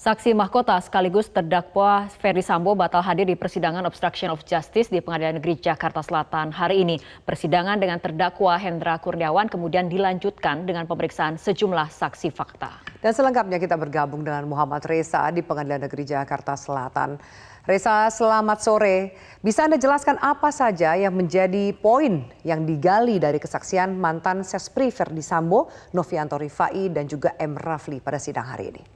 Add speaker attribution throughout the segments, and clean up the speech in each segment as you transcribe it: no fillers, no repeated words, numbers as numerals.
Speaker 1: Saksi mahkota sekaligus terdakwa Ferdy Sambo batal hadir di persidangan obstruction of justice di Pengadilan Negeri Jakarta Selatan hari ini. Persidangan dengan terdakwa Hendra Kurniawan kemudian dilanjutkan dengan pemeriksaan sejumlah saksi fakta.
Speaker 2: Dan selengkapnya kita bergabung dengan Muhammad Reza di Pengadilan Negeri Jakarta Selatan. Reza, selamat sore. Bisa Anda jelaskan apa saja yang menjadi poin yang digali dari kesaksian mantan Sespri Ferdy Sambo, Novianto Rifai, dan juga M. Rafli pada sidang hari ini?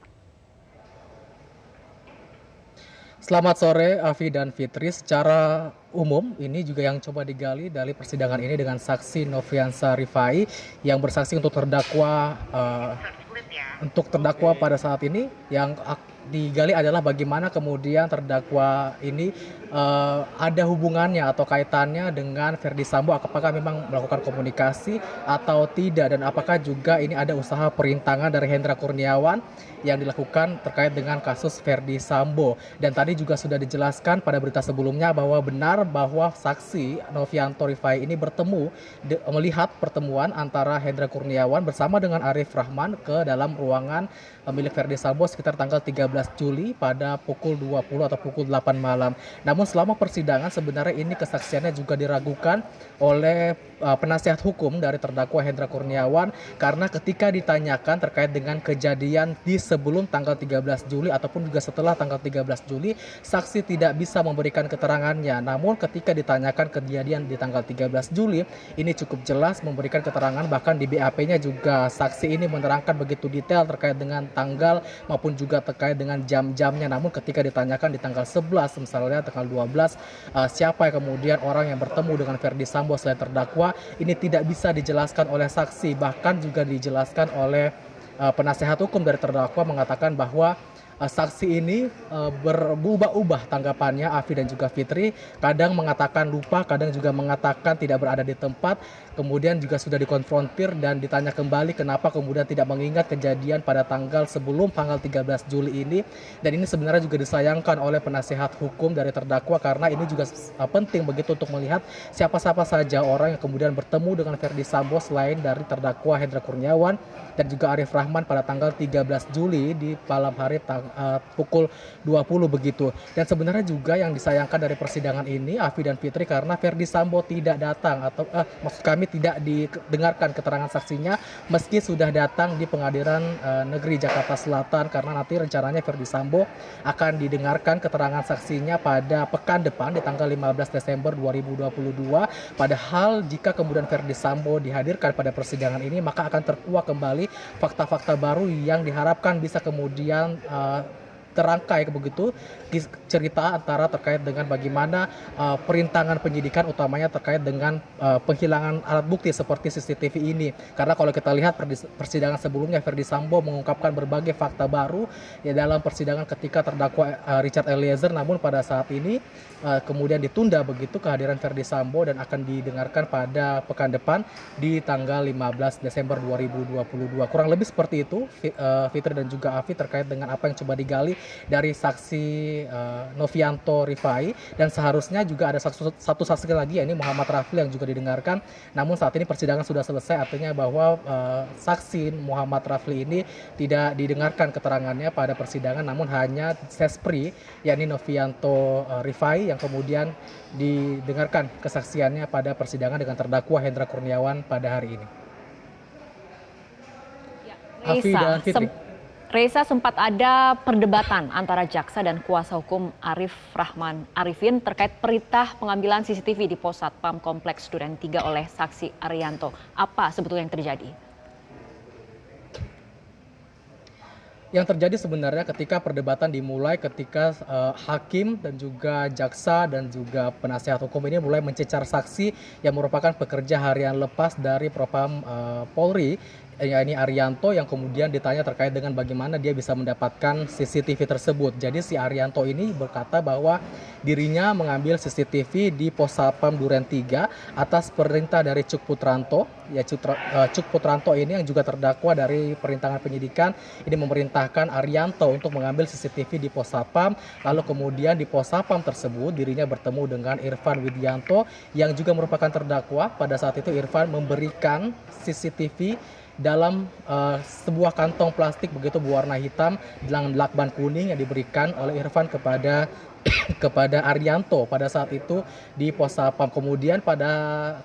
Speaker 3: Selamat sore, Afi dan Fitri. Secara umum, ini juga yang coba digali dari persidangan ini dengan saksi Noviansa Rifai yang bersaksi untuk terdakwa pada saat ini. Yang digali adalah bagaimana kemudian terdakwa ini ada hubungannya atau kaitannya dengan Ferdy Sambo, apakah memang melakukan komunikasi atau tidak, dan apakah juga ini ada usaha perintangan dari Hendra Kurniawan yang dilakukan terkait dengan kasus Ferdy Sambo. Dan tadi juga sudah dijelaskan pada berita sebelumnya bahwa benar bahwa saksi Novianto Rifai ini melihat pertemuan antara Hendra Kurniawan bersama dengan Arif Rahman ke dalam ruangan milik Ferdy Sambo sekitar tanggal 13 Juli pada pukul 20 atau pukul 8 malam. Namun selama persidangan sebenarnya ini kesaksiannya juga diragukan oleh penasihat hukum dari terdakwa Hendra Kurniawan karena ketika ditanyakan terkait dengan kejadian di sebelum tanggal 13 Juli ataupun juga setelah tanggal 13 Juli, saksi tidak bisa memberikan keterangannya. Namun ketika ditanyakan kejadian di tanggal 13 Juli, ini cukup jelas memberikan keterangan, bahkan di BAP-nya juga saksi ini menerangkan begitu detail terkait dengan tanggal maupun juga terkait dengan jam-jamnya. Namun ketika ditanyakan di tanggal 11 misalnya tanggal 12 siapa yang kemudian orang yang bertemu dengan Ferdy Sambo selain terdakwa, ini tidak bisa dijelaskan oleh saksi. Bahkan juga dijelaskan oleh penasehat hukum dari terdakwa mengatakan bahwa saksi ini berubah-ubah tanggapannya, Afi dan juga Fitri. Kadang mengatakan lupa, kadang juga mengatakan tidak berada di tempat. Kemudian juga sudah dikonfrontir dan ditanya kembali kenapa kemudian tidak mengingat kejadian pada tanggal sebelum tanggal 13 Juli ini. Dan ini sebenarnya juga disayangkan oleh penasehat hukum dari terdakwa karena ini juga penting begitu untuk melihat siapa-siapa saja orang yang kemudian bertemu dengan Ferdy Sambo selain dari terdakwa Hendra Kurniawan dan juga Arif Rahman pada tanggal 13 Juli di malam hari pukul 20 begitu. Dan sebenarnya juga yang disayangkan dari persidangan ini, Afi dan Fitri, karena Ferdy Sambo tidak datang atau maksud kami tidak didengarkan keterangan saksinya meski sudah datang di Pengadilan Negeri Jakarta Selatan, karena nanti rencananya Ferdy Sambo akan didengarkan keterangan saksinya pada pekan depan di tanggal 15 Desember 2022. Padahal jika kemudian Ferdy Sambo dihadirkan pada persidangan ini, maka akan terkuak kembali fakta-fakta baru yang diharapkan bisa kemudian terangkai begitu cerita antara terkait dengan bagaimana perintangan penyidikan utamanya terkait dengan penghilangan alat bukti seperti CCTV ini. Karena kalau kita lihat persidangan sebelumnya Ferdy Sambo mengungkapkan berbagai fakta baru ya dalam persidangan ketika terdakwa Richard Eliezer, namun pada saat ini kemudian ditunda begitu kehadiran Ferdy Sambo dan akan didengarkan pada pekan depan di tanggal 15 Desember 2022. Kurang lebih seperti itu Fitri dan juga Afi terkait dengan apa yang coba digali dari saksi Novianto Rifai. Dan seharusnya juga ada satu saksi lagi, yakni Muhammad Rafli yang juga didengarkan. Namun saat ini persidangan sudah selesai, artinya bahwa saksi Muhammad Rafli ini tidak didengarkan keterangannya pada persidangan, namun hanya Sespri yakni Novianto Rifai yang kemudian didengarkan kesaksiannya pada persidangan dengan terdakwa Hendra Kurniawan pada hari ini.
Speaker 1: Afi dan Fitri. Reza, sempat ada perdebatan antara jaksa dan kuasa hukum Arif Rahman Arifin terkait perintah pengambilan CCTV di pos Satpam Kompleks Duren 3 oleh saksi Arianto. Apa sebetulnya yang terjadi?
Speaker 3: Yang terjadi sebenarnya ketika perdebatan dimulai ketika hakim dan juga jaksa dan juga penasihat hukum ini mulai mencecar saksi yang merupakan pekerja harian lepas dari Propam Polri, yakni Arianto, yang kemudian ditanya terkait dengan bagaimana dia bisa mendapatkan CCTV tersebut. Jadi si Arianto ini berkata bahwa dirinya mengambil CCTV di pos Satpam Duren 3 atas perintah dari Cuk Putranto. Ya, Cuk Putranto ini yang juga terdakwa dari perintangan penyidikan ini memerintahkan Arianto untuk mengambil CCTV di pos Satpam. Lalu kemudian di pos Satpam tersebut dirinya bertemu dengan Irfan Widianto yang juga merupakan terdakwa. Pada saat itu Irfan memberikan CCTV dalam sebuah kantong plastik begitu berwarna hitam dengan lakban kuning yang diberikan oleh Irfan kepada kepada Arianto pada saat itu di pos Sapam. Kemudian pada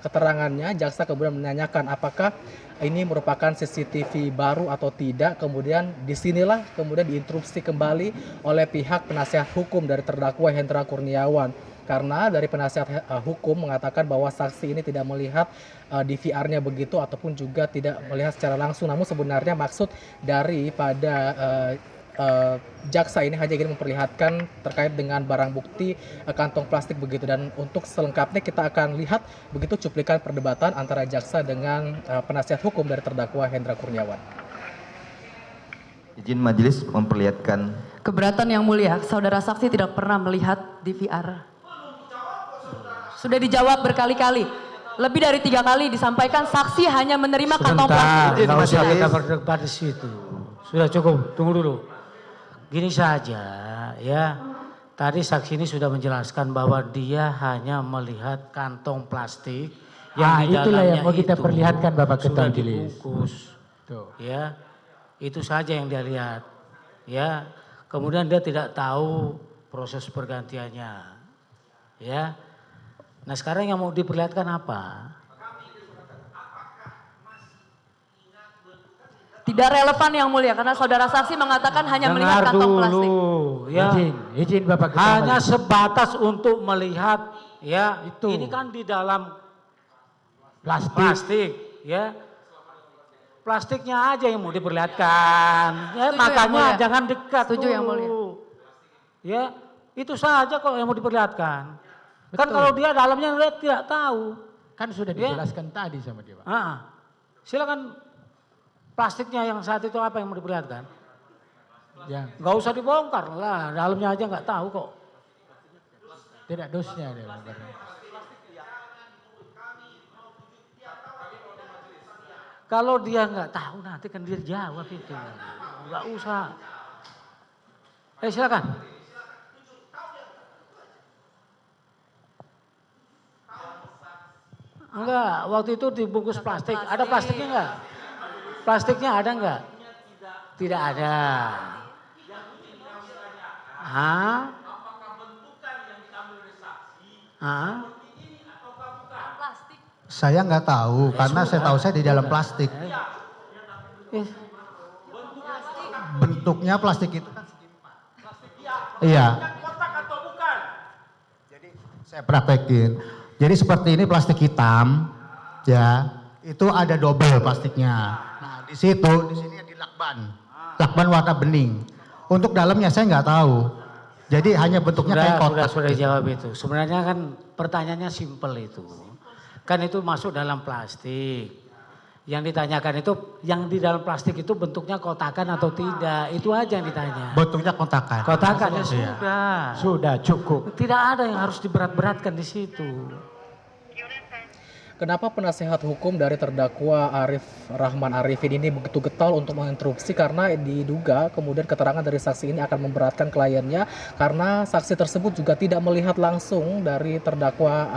Speaker 3: keterangannya jaksa kemudian menanyakan apakah ini merupakan CCTV baru atau tidak. Kemudian disinilah kemudian diinterupsi kembali oleh pihak penasihat hukum dari terdakwa Hendra Kurniawan. Karena dari penasihat hukum mengatakan bahwa saksi ini tidak melihat DVR-nya begitu ataupun juga tidak melihat secara langsung. Namun sebenarnya maksud daripada jaksa ini hanya ingin memperlihatkan terkait dengan barang bukti kantong plastik begitu. Dan untuk selengkapnya kita akan lihat begitu cuplikan perdebatan antara jaksa dengan penasihat hukum dari terdakwa Hendra Kurniawan.
Speaker 4: Izin majelis memperlihatkan.
Speaker 5: Keberatan yang mulia, saudara saksi tidak pernah melihat DVR. Sudah dijawab berkali-kali. Lebih dari 3 kali disampaikan saksi hanya menerima kantong plastik.
Speaker 6: Nggak usah kita berdebat di situ. Sudah cukup, tunggu dulu. Gini saja ya, tadi saksi ini sudah menjelaskan bahwa dia hanya melihat kantong plastik yang di
Speaker 7: itulah
Speaker 6: dalamnya
Speaker 7: yang mau kita
Speaker 6: itu
Speaker 7: perlihatkan Bapak Ketua
Speaker 6: sudah
Speaker 7: Majelis.
Speaker 6: dibungkus. Ya, itu saja yang dia lihat. Ya, kemudian dia tidak tahu proses pergantiannya. Ya, nah sekarang yang mau diperlihatkan apa?
Speaker 5: Tidak relevan yang mulia karena saudara saksi mengatakan hanya melihat kantong plastik.
Speaker 6: Ya.
Speaker 7: Izin Bapak Ketua
Speaker 6: Hanya
Speaker 7: Majelis.
Speaker 6: sebatas untuk melihat ya
Speaker 7: Itu.
Speaker 6: ini kan di dalam
Speaker 7: Plastik.
Speaker 6: plastik ya. Plastiknya aja yang mau diperlihatkan. Ya,
Speaker 5: Setuju,
Speaker 6: makanya
Speaker 5: Yang Mulia.
Speaker 6: jangan dekat
Speaker 5: Setuju, Yang Mulia.
Speaker 6: dulu. Ya, itu saja kok yang mau diperlihatkan. Kan
Speaker 7: Betul.
Speaker 6: kalau dia dalamnya dia tidak tahu.
Speaker 7: Kan sudah
Speaker 6: Ya.
Speaker 7: dijelaskan tadi sama dia Pak.
Speaker 6: Silakan plastiknya yang saat itu apa yang mau diperlihatkan?
Speaker 7: Yang
Speaker 6: Nggak usah dibongkar lah, dalamnya aja nggak tahu kok.
Speaker 7: tidak dosnya dia Bapak.
Speaker 6: Kalau dia nggak tahu nanti kan dia jawab itu. Nggak usah. Silakan. Enggak, waktu itu dibungkus plastik. Ada plastiknya enggak? Plastiknya ada enggak? Tidak ada. Hah? Hah?
Speaker 8: Saya nggak tahu karena saya tahu saya di dalam plastik.
Speaker 6: Eh,
Speaker 8: Bentuknya plastik itu kan iya. Jadi saya praktekin. Jadi seperti ini plastik hitam, ya. Itu ada double plastiknya. Nah di sini di lakban warna bening. Untuk dalamnya saya nggak tahu. Jadi hanya bentuknya kayak kotak.
Speaker 6: sudah dijawab itu. Sebenarnya kan pertanyaannya simpel itu. Kan itu masuk dalam plastik. Yang ditanyakan itu yang di dalam plastik itu bentuknya kotakan atau tidak. Itu aja yang ditanya.
Speaker 8: Bentuknya kotakan.
Speaker 6: Kotakan ya
Speaker 8: Iya.
Speaker 6: sudah.
Speaker 7: Sudah cukup.
Speaker 6: Tidak ada yang harus diberat-beratkan di situ.
Speaker 3: Kenapa penasehat hukum dari terdakwa Rahman Arifin ini begitu getol untuk menginterupsi? Karena diduga kemudian keterangan dari saksi ini akan memberatkan kliennya karena saksi tersebut juga tidak melihat langsung dari terdakwa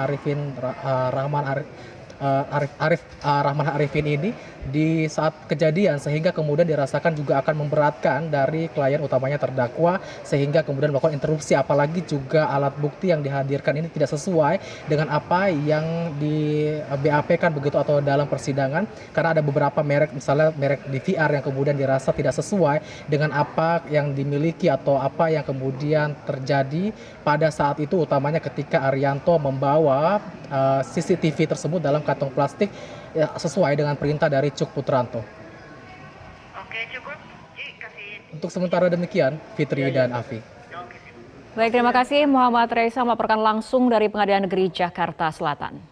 Speaker 3: Rahman Arifin ini di saat kejadian, sehingga kemudian dirasakan juga akan memberatkan dari klien utamanya terdakwa, sehingga kemudian melakukan interupsi. Apalagi juga alat bukti yang dihadirkan ini tidak sesuai dengan apa yang di BAP kan begitu atau dalam persidangan, karena ada beberapa merek, misalnya merek DVR yang kemudian dirasa tidak sesuai dengan apa yang dimiliki atau apa yang kemudian terjadi pada saat itu, utamanya ketika Arianto membawa CCTV tersebut dalam kantong plastik ya, sesuai dengan perintah dari Cuk Putranto.
Speaker 9: Oke, cukup. Kasih.
Speaker 3: Untuk sementara demikian, Fitri dan Afi.
Speaker 1: Baik, terima kasih Muhammad Reza melaporkan langsung dari Pengadilan Negeri Jakarta Selatan.